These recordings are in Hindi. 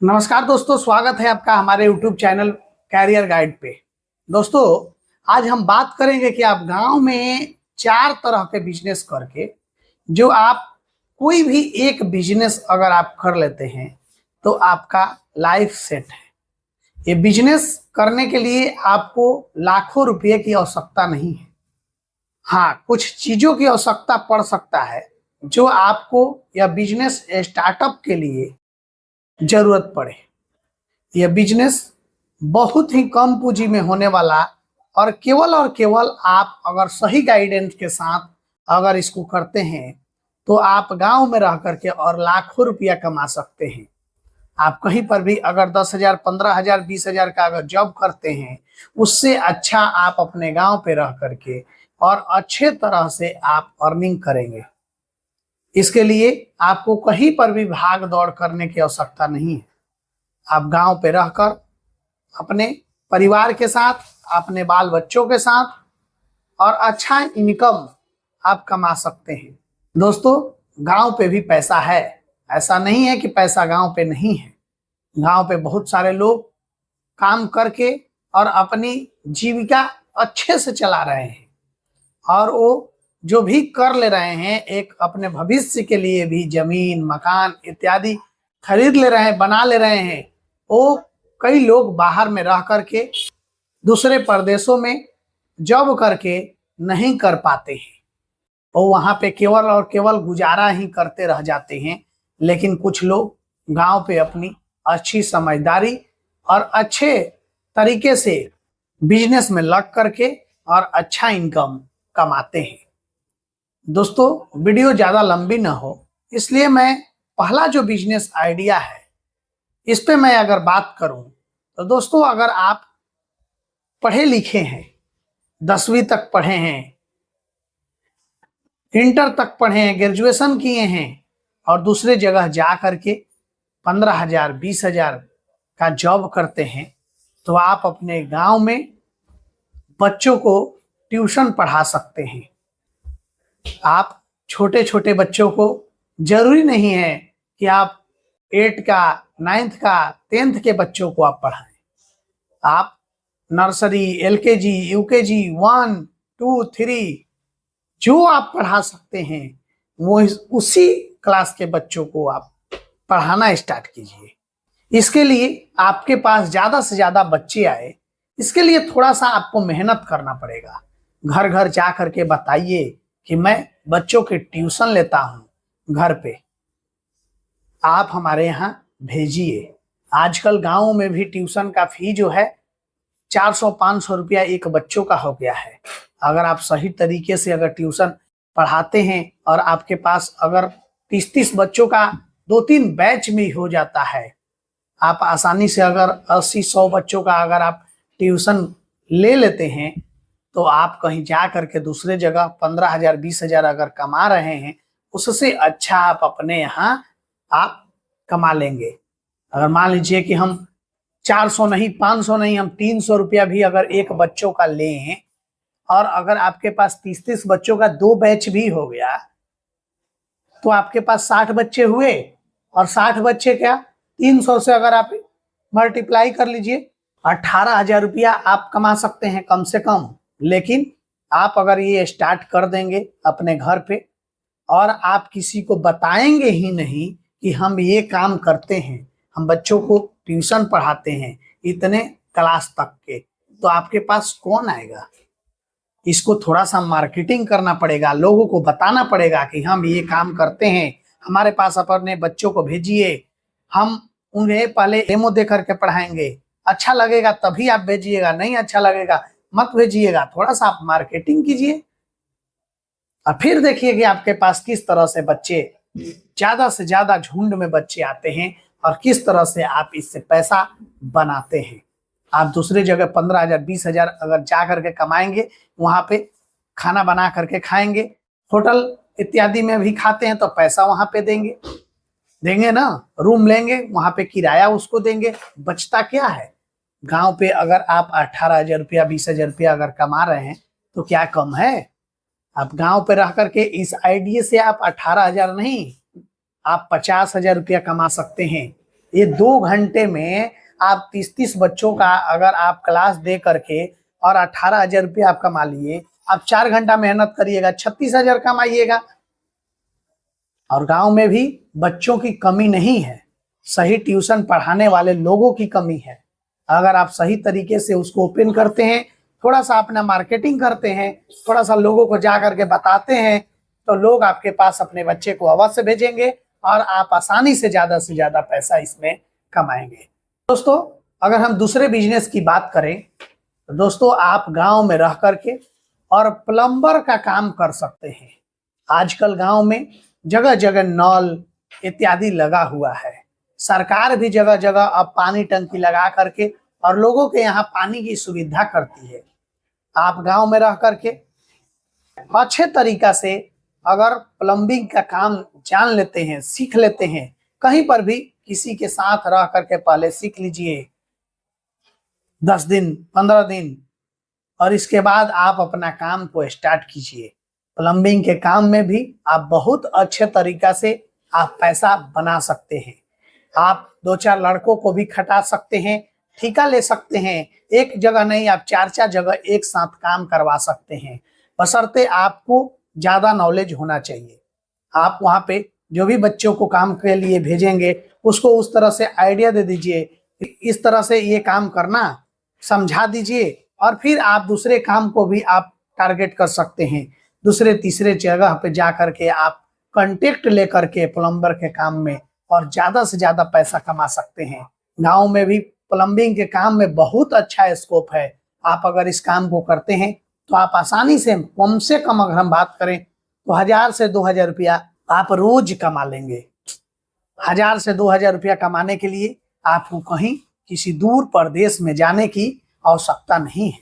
नमस्कार दोस्तों, स्वागत है आपका हमारे YouTube चैनल कैरियर गाइड पे। दोस्तों, आज हम बात करेंगे कि आप गांव में 4 तरह के बिजनेस करके जो आप कोई भी एक बिजनेस अगर आप कर लेते हैं तो आपका लाइफ सेट है। ये बिजनेस करने के लिए आपको लाखों रुपए की आवश्यकता नहीं है। हाँ, कुछ चीजों की आवश्यकता पड़ सकता है जो आपको यह बिजनेस स्टार्टअप के लिए जरूरत पड़े। यह बिजनेस बहुत ही कम पूंजी में होने वाला और केवल आप अगर सही गाइडेंस के साथ अगर इसको करते हैं तो आप गांव में रह करके और लाखों रुपया कमा सकते हैं। आप कहीं पर भी अगर 10,000, 15,000, 20,000 का अगर जॉब करते हैं, उससे अच्छा आप अपने गांव पे रह करके और अच्छे तरह से आप अर्निंग करेंगे। इसके लिए आपको कहीं पर भी भाग दौड़ करने की आवश्यकता नहीं है। आप गांव पे रहकर अपने परिवार के साथ, अपने बाल बच्चों के साथ और अच्छा इनकम आप कमा सकते हैं। दोस्तों, गांव पे भी पैसा है, ऐसा नहीं है कि पैसा गांव पे नहीं है। गांव पे बहुत सारे लोग काम करके और अपनी जीविका अच्छे से चला रहे हैं और वो जो भी कर ले रहे हैं, एक अपने भविष्य के लिए भी जमीन, मकान इत्यादि खरीद ले रहे हैं, बना ले रहे हैं। वो कई लोग बाहर में रह करके दूसरे प्रदेशों में जॉब करके नहीं कर पाते हैं। वो वहां पे केवल और केवल गुजारा ही करते रह जाते हैं। लेकिन कुछ लोग गांव पे अपनी अच्छी समझदारी और अच्छे तरीके से बिजनेस में लग करके और अच्छा इनकम कमाते हैं। दोस्तों, वीडियो ज्यादा लंबी ना हो, इसलिए मैं पहला जो बिजनेस आइडिया है इस पे मैं अगर बात करूं तो दोस्तों, अगर आप पढ़े लिखे हैं, 10वीं तक पढ़े हैं, इंटर तक पढ़े हैं, ग्रेजुएशन किए हैं और दूसरे जगह जा करके 15,000, 20,000 का जॉब करते हैं, तो आप अपने गांव में बच्चों को ट्यूशन पढ़ा सकते हैं। आप छोटे छोटे बच्चों को, जरूरी नहीं है कि आप 8 का, 9th का, 10th के बच्चों को आप पढ़ाएं। आप नर्सरी, LKG, UKG, 1, 2, 3 जो आप पढ़ा सकते हैं वो उसी क्लास के बच्चों को आप पढ़ाना स्टार्ट कीजिए। इसके लिए आपके पास ज्यादा से ज्यादा बच्चे आए, इसके लिए थोड़ा सा आपको मेहनत करना पड़ेगा। घर घर जा करके बताइए कि मैं बच्चों के ट्यूशन लेता हूं, घर पे आप हमारे यहाँ भेजिए। आजकल गांवों में भी ट्यूशन का फी जो है 400-500 रुपया एक बच्चों का हो गया है। अगर आप सही तरीके से अगर ट्यूशन पढ़ाते हैं और आपके पास अगर 30-30 बच्चों का 2-3 बैच भी हो जाता है, आप आसानी से अगर 80-100 बच्चों का अगर आप ट्यूशन ले लेते हैं, तो आप कहीं जा करके दूसरे जगह 15,000, 20,000 अगर कमा रहे हैं, उससे अच्छा आप अपने यहाँ आप कमा लेंगे। अगर मान लीजिए कि हम 400 नहीं, 500 नहीं, हम 300 रुपया भी अगर एक बच्चों का लें और अगर आपके पास 30-30 बच्चों का 2 बैच भी हो गया, तो आपके पास 60 बच्चे हुए और 60 बच्चे क्या, 300 से अगर आप मल्टीप्लाई कर लीजिए, 18,000 रुपया आप कमा सकते हैं कम से कम। लेकिन आप अगर ये स्टार्ट कर देंगे अपने घर पे और आप किसी को बताएंगे ही नहीं कि हम ये काम करते हैं, हम बच्चों को ट्यूशन पढ़ाते हैं इतने क्लास तक के, तो आपके पास कौन आएगा? इसको थोड़ा सा मार्केटिंग करना पड़ेगा, लोगों को बताना पड़ेगा कि हम ये काम करते हैं, हमारे पास अपने बच्चों को भेजिए, हम उन्हें पहले डेमो दे करके पढ़ाएंगे। अच्छा लगेगा तभी आप भेजिएगा, नहीं अच्छा लगेगा मत भेजिएगा। थोड़ा सा आप मार्केटिंग कीजिए और फिर देखिए कि आपके पास किस तरह से बच्चे, ज्यादा से ज्यादा झुंड में बच्चे आते हैं और किस तरह से आप इससे पैसा बनाते हैं। आप दूसरी जगह 15,000, 20,000 अगर जा करके कमाएंगे, वहां पे खाना बना करके खाएंगे, होटल इत्यादि में भी खाते हैं तो पैसा वहां पे देंगे ना, रूम लेंगे, वहां पे किराया उसको देंगे, बचता क्या है? गांव पे अगर आप 18,000 रुपया, 20,000 रुपया अगर कमा रहे हैं तो क्या कम है? आप गांव पे रह करके इस आइडिया से आप 18,000 नहीं, आप 50,000 रुपया कमा सकते हैं। ये 2 घंटे में आप 30-30 बच्चों का अगर आप क्लास दे करके और 18,000 रुपये आप कमा लिए, आप 4 घंटा मेहनत करिएगा, 36,000 कमाइएगा। और गांव में भी बच्चों की कमी नहीं है, सही ट्यूशन पढ़ाने वाले लोगों की कमी है। अगर आप सही तरीके से उसको ओपन करते हैं, थोड़ा सा अपना मार्केटिंग करते हैं, थोड़ा सा लोगों को जा करके बताते हैं, तो लोग आपके पास अपने बच्चे को अवश्य भेजेंगे और आप आसानी से ज्यादा पैसा इसमें कमाएंगे। दोस्तों, अगर हम दूसरे बिजनेस की बात करें तो दोस्तों, आप गांव में रह करके और प्लम्बर का काम कर सकते हैं। आजकल गांव में जगह जगह नल इत्यादि लगा हुआ है। सरकार भी जगह जगह अब पानी टंकी लगा करके और लोगों के यहाँ पानी की सुविधा करती है। आप गांव में रह करके अच्छे तरीका से अगर प्लम्बिंग का काम जान लेते हैं, सीख लेते हैं, कहीं पर भी किसी के साथ रह करके पहले सीख लीजिए 10 दिन 15 दिन, और इसके बाद आप अपना काम को स्टार्ट कीजिए। प्लम्बिंग के काम में भी आप बहुत अच्छे तरीका से आप पैसा बना सकते हैं। आप 2-4 लड़कों को भी खटा सकते हैं, ठेका ले सकते हैं। एक जगह नहीं, आप 4-4 जगह एक साथ काम करवा सकते हैं, बशर्ते आपको ज्यादा नॉलेज होना चाहिए। आप वहाँ पे जो भी बच्चों को काम के लिए भेजेंगे उसको उस तरह से आइडिया दे दीजिए, इस तरह से ये काम करना समझा दीजिए, और फिर आप दूसरे काम को भी आप टारगेट कर सकते हैं। दूसरे तीसरे जगह पे जा करके आप कांटेक्ट लेकर के प्लम्बर के काम में और ज्यादा से ज्यादा पैसा कमा सकते हैं। गांव में भी प्लम्बिंग के काम में बहुत अच्छा स्कोप है। आप अगर इस काम को करते हैं तो आप आसानी से कम अगर हम बात करें तो 1,000 से 2,000 रुपया आप रोज कमा लेंगे। 1,000 से 2,000 रुपया कमाने के लिए आपको कहीं किसी दूर प्रदेश में जाने की आवश्यकता नहीं है।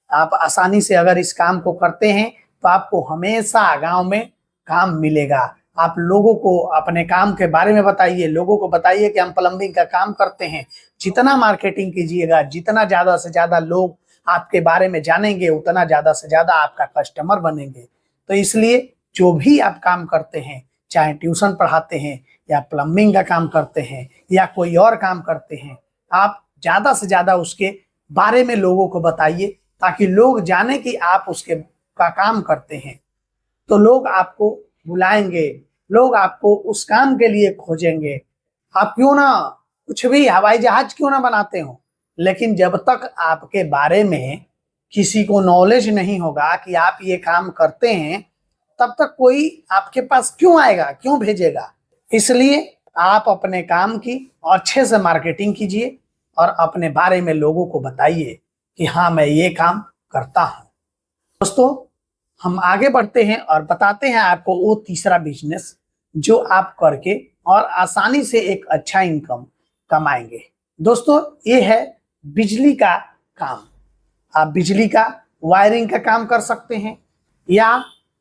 आप आसानी से अगर इस काम को करते हैं तो आपको हमेशा गांव में काम मिलेगा। आप लोगों को अपने काम के बारे में बताइए, लोगों को बताइए कि हम प्लम्बिंग का काम करते हैं। जितना मार्केटिंग कीजिएगा, जितना ज्यादा से ज्यादा लोग आपके बारे में जानेंगे, उतना ज्यादा से ज्यादा आपका कस्टमर बनेंगे। तो इसलिए जो भी आप काम करते हैं, चाहे ट्यूशन पढ़ाते हैं या प्लम्बिंग का काम करते हैं या कोई और काम करते हैं, आप ज्यादा से ज्यादा उसके बारे में लोगों को बताइए, ताकि लोग जाने कि आप उसके का काम करते हैं। तो लोग आपको बुलाएंगे, लोग आपको उस काम के लिए खोजेंगे। आप क्यों ना कुछ भी हवाई जहाज क्यों ना बनाते हो, लेकिन जब तक आपके बारे में किसी को नॉलेज नहीं होगा कि आप ये काम करते हैं, तब तक कोई आपके पास क्यों आएगा, क्यों भेजेगा। इसलिए आप अपने काम की अच्छे से मार्केटिंग कीजिए और अपने बारे में लोगों को बताइए कि हाँ, मैं ये काम करता हूँ। दोस्तों, हम आगे बढ़ते हैं और बताते हैं आपको वो तीसरा बिजनेस जो आप करके और आसानी से एक अच्छा इनकम कमाएंगे। दोस्तों, ये है बिजली का काम। आप बिजली का वायरिंग का काम कर सकते हैं, या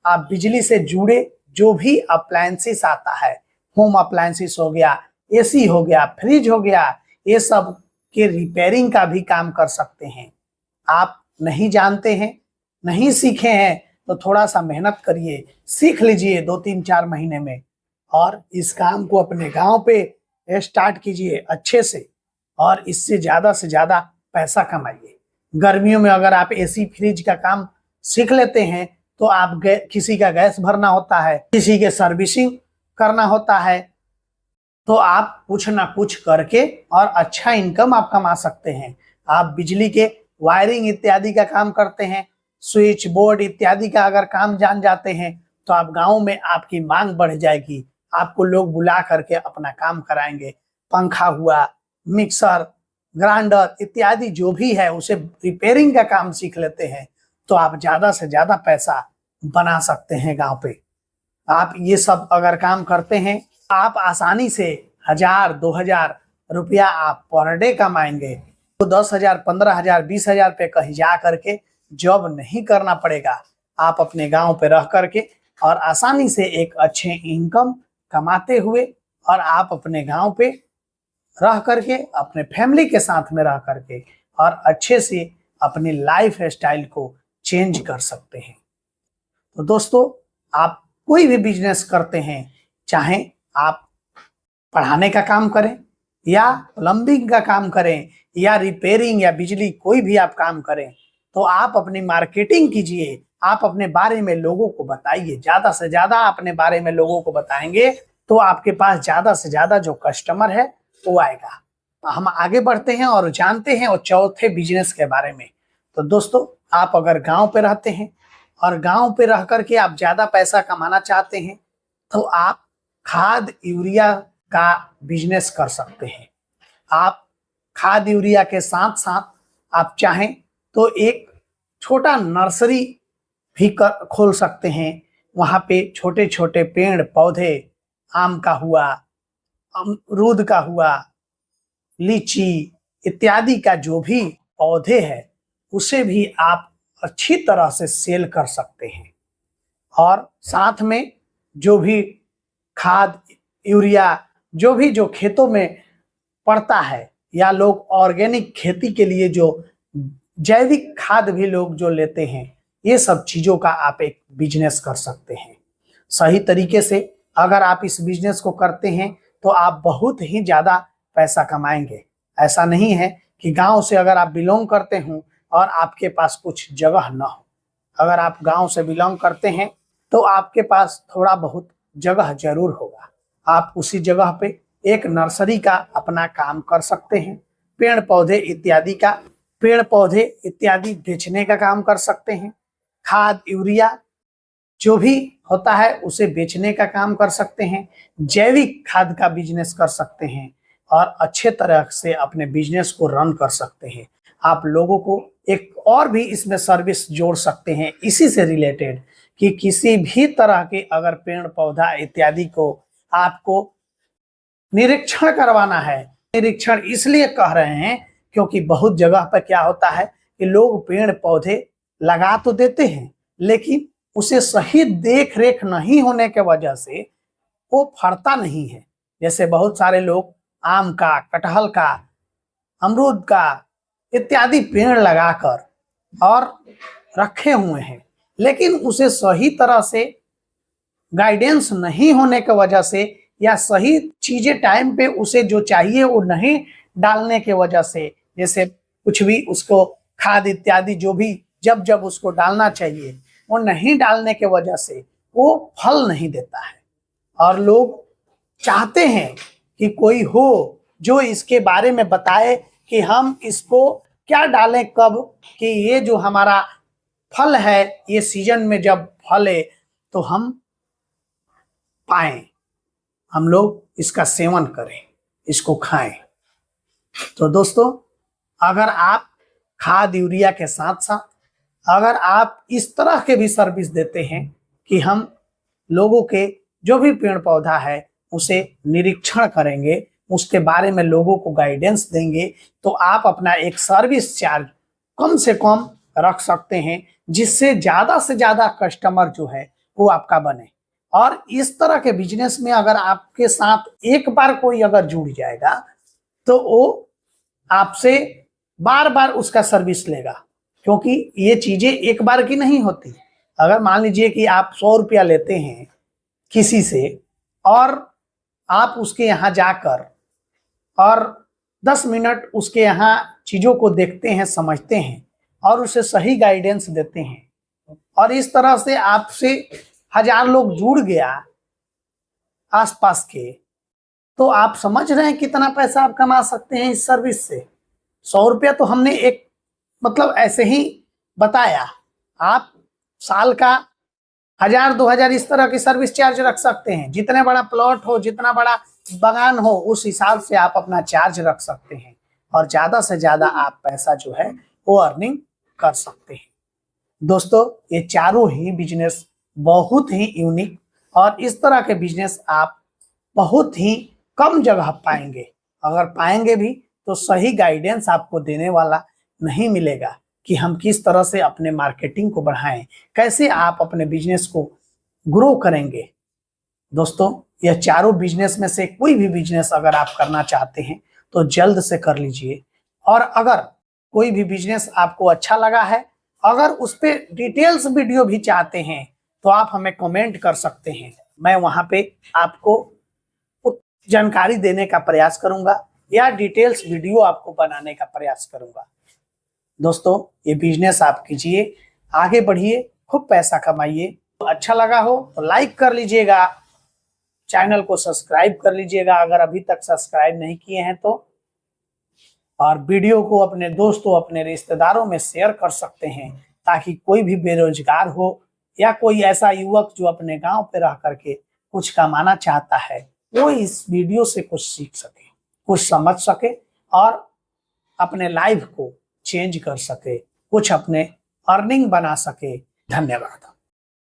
आप बिजली से जुड़े जो भी अप्लायंसेस आता है, होम अप्लायंसेस हो गया, एसी हो गया, फ्रिज हो गया, ये सब के रिपेयरिंग का भी काम कर सकते हैं। आप नहीं जानते हैं, नहीं सीखे हैं, तो थोड़ा सा मेहनत करिए, सीख लीजिए 2-3-4 महीने में, और इस काम को अपने गांव पे स्टार्ट कीजिए अच्छे से, और इससे ज्यादा से ज्यादा पैसा कमाइए। गर्मियों में अगर आप एसी फ्रिज का काम सीख लेते हैं तो आप किसी का गैस भरना होता है, किसी के सर्विसिंग करना होता है, तो आप कुछ ना कुछ करके और अच्छा इनकम आप कमा सकते हैं। आप बिजली के वायरिंग इत्यादि का काम करते हैं, स्विच बोर्ड इत्यादि का अगर काम जान जाते हैं, तो आप गांव में आपकी मांग बढ़ जाएगी, आपको लोग बुला करके अपना काम कराएंगे। पंखा हुआ, मिक्सर, ग्राइंडर इत्यादि जो भी है, उसे रिपेयरिंग का काम सीख लेते हैं तो आप ज्यादा से ज्यादा पैसा बना सकते हैं गांव पे। आप ये सब अगर काम करते हैं, आप आसानी से 1,000-2,000 रुपया आप पर डे कमाएंगे। तो 10,000, 15,000, 20,000 पे कहीं जा करके जॉब नहीं करना पड़ेगा। आप अपने गांव पे रह करके और आसानी से एक अच्छे इनकम कमाते हुए, और आप अपने गांव पे रह करके अपने फैमिली के साथ में रह करके और अच्छे से अपनी लाइफ स्टाइल को चेंज कर सकते हैं। तो दोस्तों, आप कोई भी बिजनेस करते हैं, चाहे आप पढ़ाने का काम करें, या प्लम्बिंग का काम करें या रिपेयरिंग या बिजली कोई भी आप काम करें, तो आप अपनी मार्केटिंग कीजिए, आप अपने बारे में लोगों को बताइए। ज्यादा से ज्यादा अपने बारे में लोगों को बताएंगे तो आपके पास ज्यादा से ज्यादा जो कस्टमर है वो आएगा। हम आगे बढ़ते हैं और जानते हैं और चौथे बिजनेस के बारे में। तो दोस्तों, आप अगर गांव पे रहते हैं और गांव पे रह करके आप ज्यादा पैसा कमाना चाहते हैं तो आप खाद यूरिया का बिजनेस कर सकते हैं। आप खाद यूरिया के साथ साथ आप चाहें तो एक छोटा नर्सरी भी खोल सकते हैं। वहां पे छोटे छोटे पेड़ पौधे, आम का हुआ, अमरूद का हुआ, लीची इत्यादि का जो भी पौधे है उसे भी आप अच्छी तरह से सेल कर सकते हैं। और साथ में जो भी खाद यूरिया जो खेतों में पड़ता है, या लोग ऑर्गेनिक खेती के लिए जो जैविक खाद भी लोग जो लेते हैं, ये सब चीजों का आप एक बिजनेस कर सकते हैं। सही तरीके से अगर आप इस बिजनेस को करते हैं तो आप बहुत ही ज्यादा पैसा कमाएंगे। ऐसा नहीं है कि गांव से अगर आप बिलोंग करते हो और आपके पास कुछ जगह न हो। अगर आप गांव से बिलोंग करते हैं तो आपके पास थोड़ा बहुत जगह जरूर होगा। आप उसी जगह पे एक नर्सरी का अपना काम कर सकते हैं। पेड़ पौधे इत्यादि बेचने का काम कर सकते हैं। खाद यूरिया जो भी होता है उसे बेचने का काम कर सकते हैं। जैविक खाद का बिजनेस कर सकते हैं और अच्छे तरह से अपने बिजनेस को रन कर सकते हैं। आप लोगों को एक और भी इसमें सर्विस जोड़ सकते हैं इसी से रिलेटेड, कि किसी भी तरह के अगर पेड़ पौधा इत्यादि को आपको निरीक्षण करवाना है। निरीक्षण इसलिए कह रहे हैं क्योंकि बहुत जगह पर क्या होता है कि लोग पेड़ पौधे लगा तो देते हैं लेकिन उसे सही देख रेख नहीं होने के वजह से वो फरता नहीं है। जैसे बहुत सारे लोग आम का, कटहल का, अमरूद का इत्यादि पेड़ लगाकर और रखे हुए हैं, लेकिन उसे सही तरह से गाइडेंस नहीं होने की वजह से या सही चीजें टाइम पे उसे जो चाहिए वो नहीं डालने के वजह से, जैसे कुछ भी उसको खाद इत्यादि जो भी जब जब उसको डालना चाहिए वो नहीं डालने के वजह से वो फल नहीं देता है। और लोग चाहते हैं कि कोई हो जो इसके बारे में बताए कि हम इसको क्या डालें कब, कि ये जो हमारा फल है ये सीजन में जब फले तो हम पाएं, हम लोग इसका सेवन करें, इसको खाएं। तो दोस्तों, अगर आप खाद यूरिया के साथ साथ अगर आप इस तरह के भी सर्विस देते हैं कि हम लोगों के जो भी पेड़ पौधा है उसे निरीक्षण करेंगे, उसके बारे में लोगों को गाइडेंस देंगे, तो आप अपना एक सर्विस चार्ज कम से कम रख सकते हैं, जिससे ज्यादा से ज्यादा कस्टमर जो है वो आपका बने। और इस तरह के बिजनेस में अगर आपके साथ एक बार कोई अगर जुड़ जाएगा तो वो आपसे बार बार उसका सर्विस लेगा, क्योंकि ये चीजें एक बार की नहीं होती। अगर मान लीजिए कि आप 100 रुपया लेते हैं किसी से और आप उसके यहाँ जाकर और 10 मिनट उसके यहाँ चीजों को देखते हैं, समझते हैं और उसे सही गाइडेंस देते हैं और इस तरह से आपसे 1000 लोग जुड़ गया आसपास के, तो आप समझ रहे हैं कितना पैसा आप कमा सकते हैं इस सर्विस से। 100 रुपया तो हमने एक मतलब ऐसे ही बताया, आप साल का 1000-2000 इस तरह की सर्विस चार्ज रख सकते हैं। जितने बड़ा प्लॉट हो, जितना बड़ा बागान हो, उस हिसाब से आप अपना चार्ज रख सकते हैं और ज्यादा से ज्यादा आप पैसा जो है वो अर्निंग कर सकते हैं। दोस्तों, ये चारों ही बिजनेस बहुत ही यूनिक और इस तरह के बिजनेस आप बहुत ही कम जगह पाएंगे। अगर पाएंगे भी तो सही गाइडेंस आपको देने वाला नहीं मिलेगा कि हम किस तरह से अपने मार्केटिंग को बढ़ाएं, कैसे आप अपने बिजनेस को ग्रो करेंगे। दोस्तों, यह चारों बिजनेस में से कोई भी बिजनेस अगर आप करना चाहते हैं तो जल्द से कर लीजिए। और अगर कोई भी बिजनेस आपको अच्छा लगा है, अगर उस पर डिटेल्स वीडियो भी चाहते हैं तो आप हमें कमेंट कर सकते हैं। मैं वहां पे आपको जानकारी देने का प्रयास करूंगा। या डिटेल्स वीडियो आपको बनाने का प्रयास करूंगा। दोस्तों, ये बिजनेस आप कीजिए, आगे बढ़िए, खूब पैसा कमाइए। तो अच्छा लगा हो तो लाइक कर लीजिएगा, चैनल को सब्सक्राइब कर लीजिएगा अगर अभी तक सब्सक्राइब नहीं किए हैं तो, और वीडियो को अपने दोस्तों, अपने रिश्तेदारों में शेयर कर सकते हैं ताकि कोई भी बेरोजगार हो या कोई ऐसा युवक जो अपने गांव पे रह करके कुछ कमाना चाहता है, वो इस वीडियो से कुछ सीख सके, कुछ समझ सके और अपने लाइफ को चेंज कर सके, कुछ अपने अर्निंग बना सके। धन्यवाद।